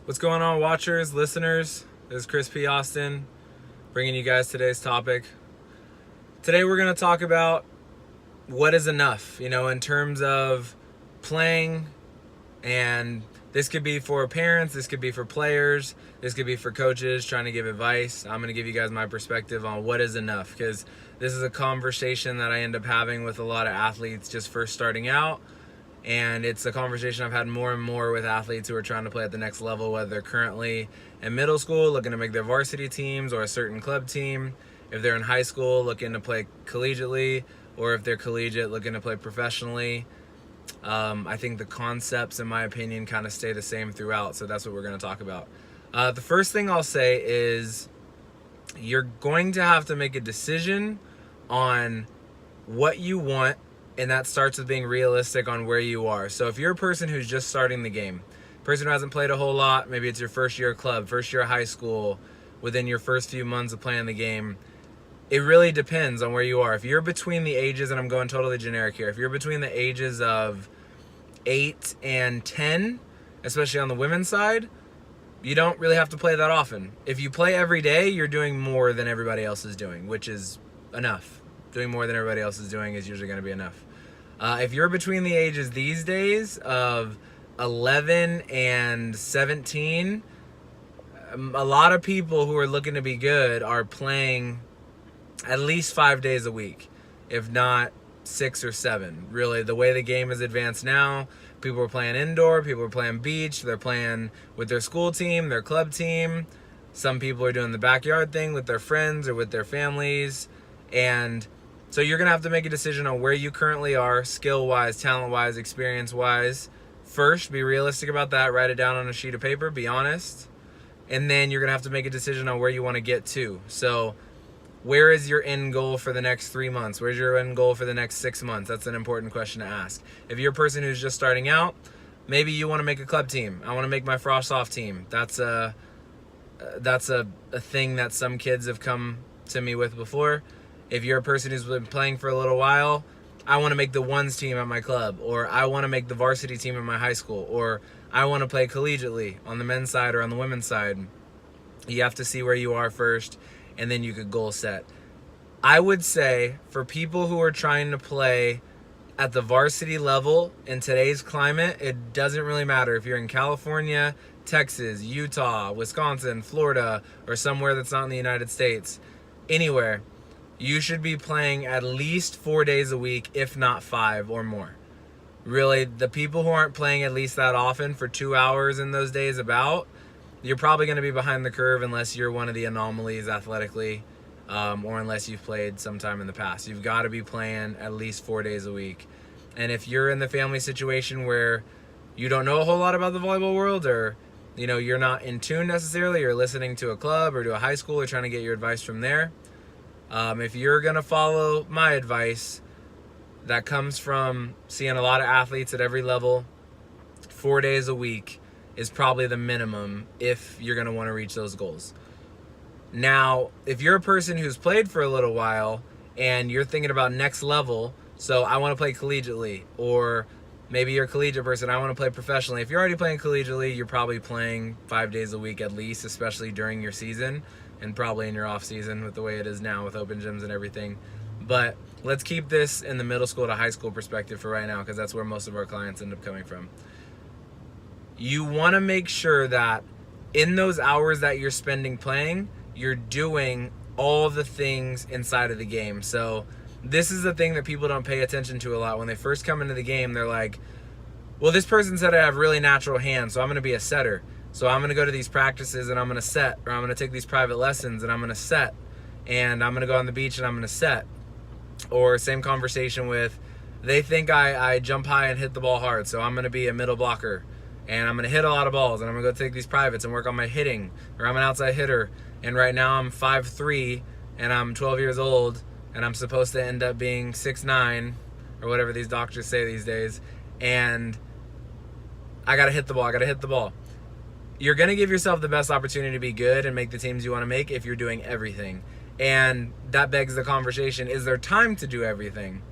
What's going on, watchers, listeners? This is Chris P. Austin, bringing you guys today's topic. Today we're going to talk about what is enough, in terms of playing, and this could be for parents, this could be for players, this could be for coaches trying to give advice. I'm going to give you guys my perspective on what is enough, because this is a conversation that I end up having with a lot of athletes just first starting out. And it's a conversation I've had more and more with athletes who are trying to play at the next level, whether they're currently in middle school looking to make their varsity teams or a certain club team, if they're in high school looking to play collegiately, or if they're collegiate looking to play professionally. I think the concepts, in my opinion, kind of stay the same throughout, so that's what we're going to talk about. The first thing I'll say is you're going to have to make a decision on what you want, and that starts with being realistic on where you are. So if you're a person who's just starting the game, person who hasn't played a whole lot, maybe it's your first year of club, first year of high school, within your first few months of playing the game, it really depends on where you are. If you're between the ages, and I'm going totally generic here, if you're between the ages of 8 and 10, especially on the women's side, you don't really have to play that often. If you play every day, you're doing more than everybody else is doing, which is enough. Doing more than everybody else is doing is usually going to be enough. If you're between the ages these days of 11 and 17, a lot of people who are looking to be good are playing at least 5 days a week, if not 6 or 7. Really, the way the game is advanced now, people are playing indoor, people are playing beach, they're playing with their school team, their club team. Some people are doing the backyard thing with their friends or with their families. And so you're going to have to make a decision on where you currently are, skill-wise, talent-wise, experience-wise. First, be realistic about that. Write it down on a sheet of paper. Be honest. And then you're going to have to make a decision on where you want to get to. So where is your end goal for the next 3 months? Where's your end goal for the next 6 months? That's an important question to ask. If you're a person who's just starting out, maybe you want to make a club team. I want to make my frosh soft team. That's a thing that some kids have come to me with before. If you're a person who's been playing for a little while, I want to make the ones team at my club, or I want to make the varsity team at my high school, or I want to play collegiately on the men's side or on the women's side. You have to see where you are first, and then you could goal set. I would say for people who are trying to play at the varsity level in today's climate, it doesn't really matter if you're in California, Texas, Utah, Wisconsin, Florida, or somewhere that's not in the United States. Anywhere. You should be playing at least 4 days a week, if not 5 or more. Really, the people who aren't playing at least that often for 2 hours in those days you're probably going to be behind the curve unless you're one of the anomalies athletically, or unless you've played sometime in the past. You've got to be playing at least 4 days a week. And if you're in the family situation where you don't know a whole lot about the volleyball world, or you're not in tune necessarily, you're listening to a club or to a high school or trying to get your advice from there, if you're going to follow my advice, that comes from seeing a lot of athletes at every level, 4 days a week is probably the minimum if you're going to want to reach those goals. Now, if you're a person who's played for a little while and you're thinking about next level, so I want to play collegiately, or maybe you're a collegiate person, I want to play professionally. If you're already playing collegiately, you're probably playing 5 days a week at least, especially during your season, and probably in your off season with the way it is now with open gyms and everything. But let's keep this in the middle school to high school perspective for right now, because that's where most of our clients end up coming from. You want to make sure that in those hours that you're spending playing, you're doing all the things inside of the game. So this is the thing that people don't pay attention to a lot. When they first come into the game, they're like, well, this person said I have really natural hands, so I'm going to be a setter. So I'm going to go to these practices and I'm going to set, or I'm going to take these private lessons and I'm going to set, and I'm going to go on the beach and I'm going to set. Or same conversation with, they think I jump high and hit the ball hard, so I'm going to be a middle blocker and I'm going to hit a lot of balls and I'm going to go take these privates and work on my hitting, or I'm an outside hitter and right now I'm 5'3" and I'm 12 years old and I'm supposed to end up being 6'9", or whatever these doctors say these days, and I got to hit the ball. You're going to give yourself the best opportunity to be good and make the teams you want to make if you're doing everything. And that begs the conversation, is there time to do everything?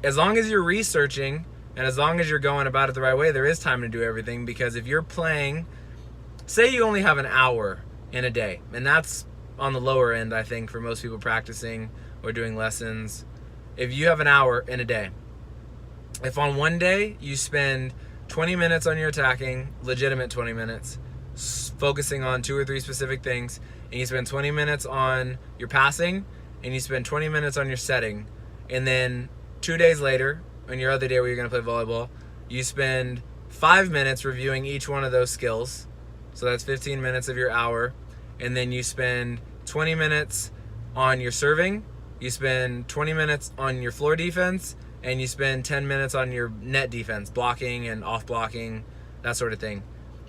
As long as you're researching and as long as you're going about it the right way, there is time to do everything, because if you're playing say you only have an hour in a day, and that's on the lower end, I think, for most people practicing or doing lessons. If you have an hour in a day, if on one day you spend 20 minutes on your attacking, legitimate 20 minutes, focusing on 2 or 3 specific things, and you spend 20 minutes on your passing, and you spend 20 minutes on your setting, and then 2 days later, on your other day where you're going to play volleyball, you spend 5 minutes reviewing each one of those skills, so that's 15 minutes of your hour, and then you spend 20 minutes on your serving, you spend 20 minutes on your floor defense, and you spend 10 minutes on your net defense, blocking and off blocking, that sort of thing.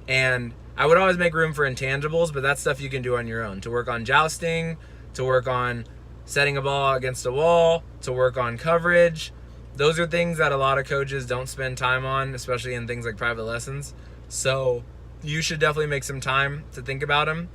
And I would always make room for intangibles, but that's stuff you can do on your own. To work on jousting, to work on setting a ball against a wall, to work on coverage. Those are things that a lot of coaches don't spend time on, especially in things like private lessons. So you should definitely make some time to think about them,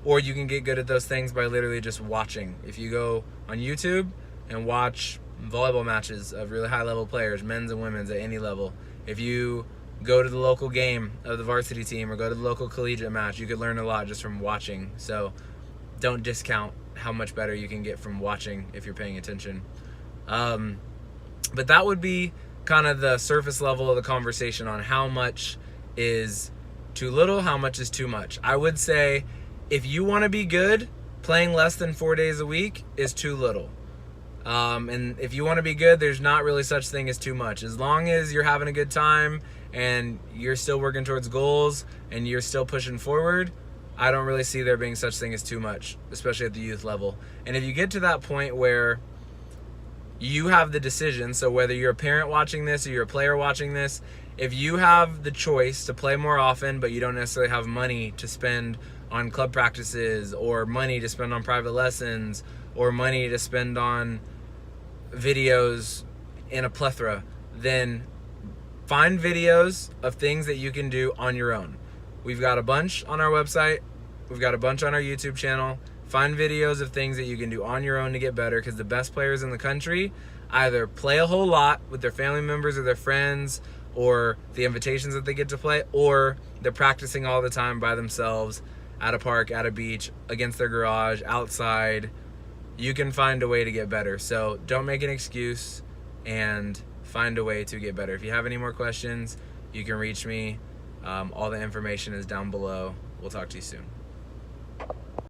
or you can get good at those things by literally just watching. If you go on YouTube and watch volleyball matches of really high-level players, men's and women's at any level, if you go to the local game of the varsity team or go to the local collegiate match, you could learn a lot just from watching. So don't discount how much better you can get from watching if you're paying attention. But that would be kind of the surface level of the conversation on how much is too little, how much is too much. I would say if you want to be good, playing less than 4 days a week is too little. And if you want to be good, there's not really such thing as too much. As long as you're having a good time and you're still working towards goals and you're still pushing forward, I don't really see there being such thing as too much, especially at the youth level. And if you get to that point where you have the decision, so whether you're a parent watching this or you're a player watching this, if you have the choice to play more often but you don't necessarily have money to spend on club practices or money to spend on private lessons or money to spend on videos in a plethora, then find videos of things that you can do on your own. We've got a bunch on our website. We've got a bunch on our YouTube channel. Find videos of things that you can do on your own to get better, because the best players in the country either play a whole lot with their family members or their friends or the invitations that they get to play, or they're practicing all the time by themselves at a park, at a beach, against their garage, outside. You can find a way to get better. So don't make an excuse and find a way to get better. If you have any more questions, you can reach me. All the information is down below. We'll talk to you soon.